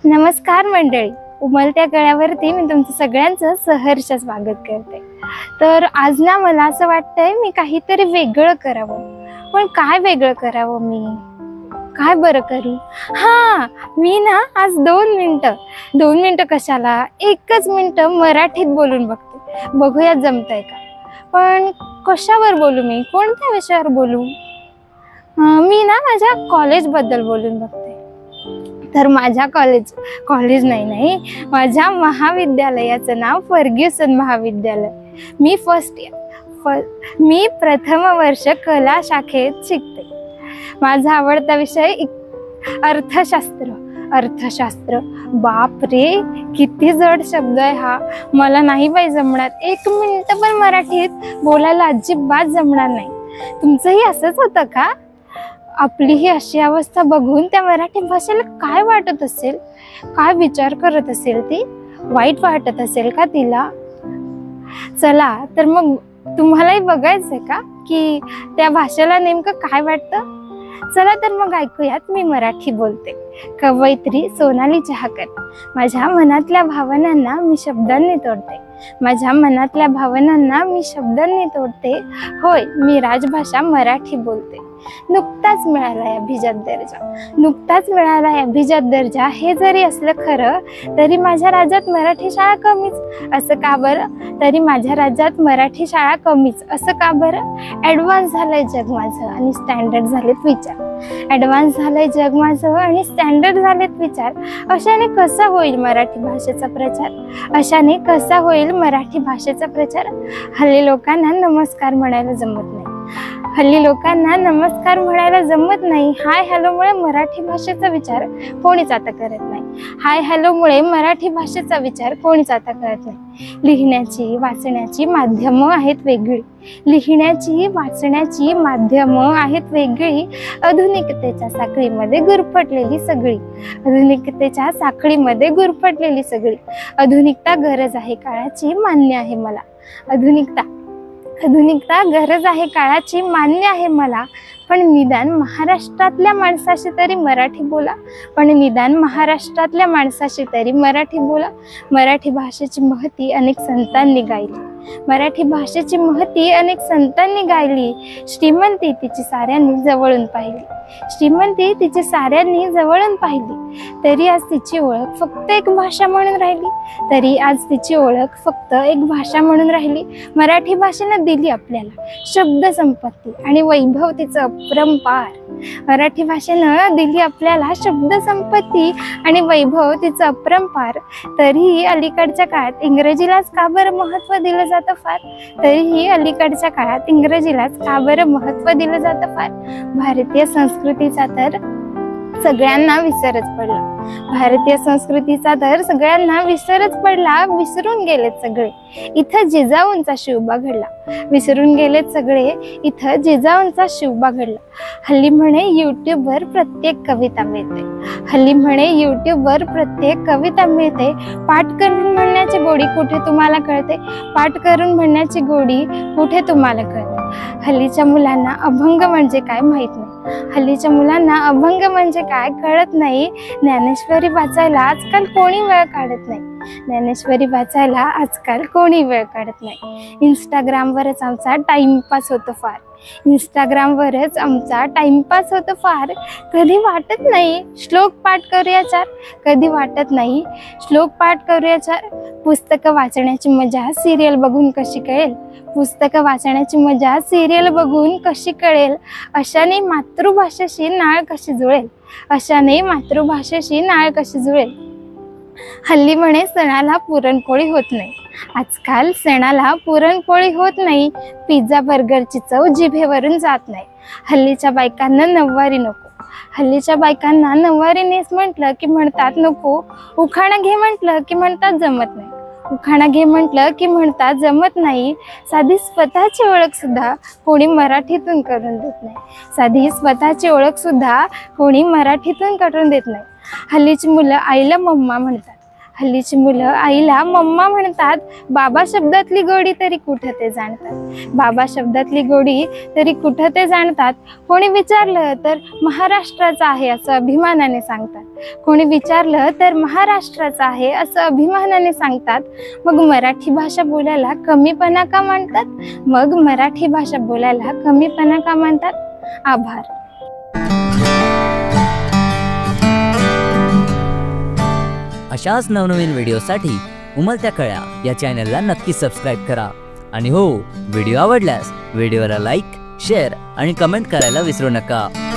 नमस्कार मंडळी, उमलत्या गळ्यावरती मी तुमचं सगळ्यांचं सहर्ष स्वागत करते। तर आज ना मला असं वाटतंय मी काहीतरी वेगळं करावं, पण काय वेगळं करावं, मी काय बरं करू। मी ना आज 2 मिनिटं कशाला, 1च मिनिटं मराठीत बोलून बघते, बघूया जमतंय का। पण कशावर बोलू, मी कोणत्या विषयावर बोलू। मी ना माझ्या कॉलेजबद्दल बोलून बघते। तर माझ्या कॉलेज नाही माझ्या महाविद्यालयाचं नाव फर्ग्युसन महाविद्यालय। मी प्रथम वर्ष कला शाखेत शिकते। माझा आवडता विषय अर्थशास्त्र। बाप रे, किती जड शब्द आहे हा, मला नाही बाई जमणार। 1 मिनिट पण मराठीत बोलायला अजिबात जमणार नाही। तुमचंही असंच होतं का? आपली ही अशी अवस्था बघून त्या मराठी भाषेला काय वाटत असेल, काय विचार करत असेल, ती वाईट वाटत असेल का तिला। चला तर मग तुम्हालाही बघायचंय का की त्या भाषेला नेमकं काय वाटतं। चला तर मग ऐकूयात मी मराठी बोलते। कवयित्री सोनाली चहाकर। माझ्या मनातल्या भावनांना मी शब्दांनी तोडते। होय, मी राजभाषा मराठी बोलते। नुकताच मिळालाय अभिजात दर्जा हे जरी असलं खरं, तरी माझ्या राज्यात मराठी शाळा कमीच असं का बरं। ॲडव्हान्स झालंय जग माझं आणि स्टँडर्ड झालेत विचार। अशाने कसा होईल मराठी भाषेचा प्रचार। हल्ली लोकांना नमस्कार म्हणायला जमत नाही। हाय हॅलो मुळे मराठी भाषेचा विचार कोणीच आता करत नाही। लिहिण्याची वाचण्याची माध्यमं आहेत वेगळी। आधुनिकतेच्या साखळीमध्ये गुरफटलेली सगळी। आधुनिकता गरज आहे काळाची, मान्य आहे मला। पण निदान महाराष्ट्रातल्या माणसाशी तरी मराठी बोला। मराठी भाषेची महती अनेक संतांनी गायली। श्रीमंती तिची साऱ्यांनी जवळून पाहिली। तरी आज तिची ओळख फक्त एक भाषा म्हणून राहिली। मराठी भाषेनं दिली आपल्याला शब्द संपत्ती आणि वैभव तिचं अपरंपार। तरीही अलीकडच्या काळात इंग्रजीलाच का बरं महत्त्व दिलं जातं फार। भारतीय संस्कृतीचा तर सगळ्यांना विसरच पडला। विसरून गेलेत सगळे इथं जिजाऊंचा शिवबा घडला। हल्ली म्हणे युट्यूबवर प्रत्येक कविता मिळते। पाठ करून म्हणण्याची गोडी कुठे तुम्हाला कळते। हल्लीच्या मुलांना अभंग म्हणजे काय माहित कळत नाही। ज्ञानेश्वरी वाचायला आजकाल कोणी वेळ काढत नाही। इंस्टाग्रामवरच आमचा टाइमपास होतो फार। कधी वाटत नाही श्लोक पाठ करूया चार। पुस्तकं वाचण्याची मजा सिरियल बघून कशी कळेल। अशाने मातृभाषेशी नाळ कशी जुळेल। हल्ली म्हणे सणाला पुरणपोळी होत नाही। पिझ्झा बर्गरची चव जिभेवरून जात नाही। हल्लीच्या बायकांना नऊवारी नेस म्हटलं की म्हणतात नको। उखाणा घे म्हटलं की म्हणतात जमत नाही। साधी स्वतःची ओळख सुद्धा कोणी मराठीतून करून देत नाही। हल्लीची मुलं आईला मम्मा म्हणतात। हल्लीची मुलं आईला मम्मा म्हणतात, बाबा शब्दातली गोडी तरी कुठं ते जाणतात. बाबा शब्दातली गोडी तरी कुठं ते जाणतात. कोणी विचारलं तर महाराष्ट्राचा आहे असं अभिमानाने सांगतात. कोणी विचारलं तर महाराष्ट्राचा आहे असं अभिमानाने सांगतात. मग मराठी भाषा बोलायला कमीपणा का मानतात? मग मराठी भाषा बोलायला कमीपणा का मानतात? आभार. अशाच नवनवीन व्हिडिओसाठी उमलत्या कळ्या या चॅनलला नक्की सबस्क्राईब करा. आणि हो, व्हिडिओ आवडल्यास व्हिडिओला लाईक, शेअर आणि कमेंट करायला विसरू नका.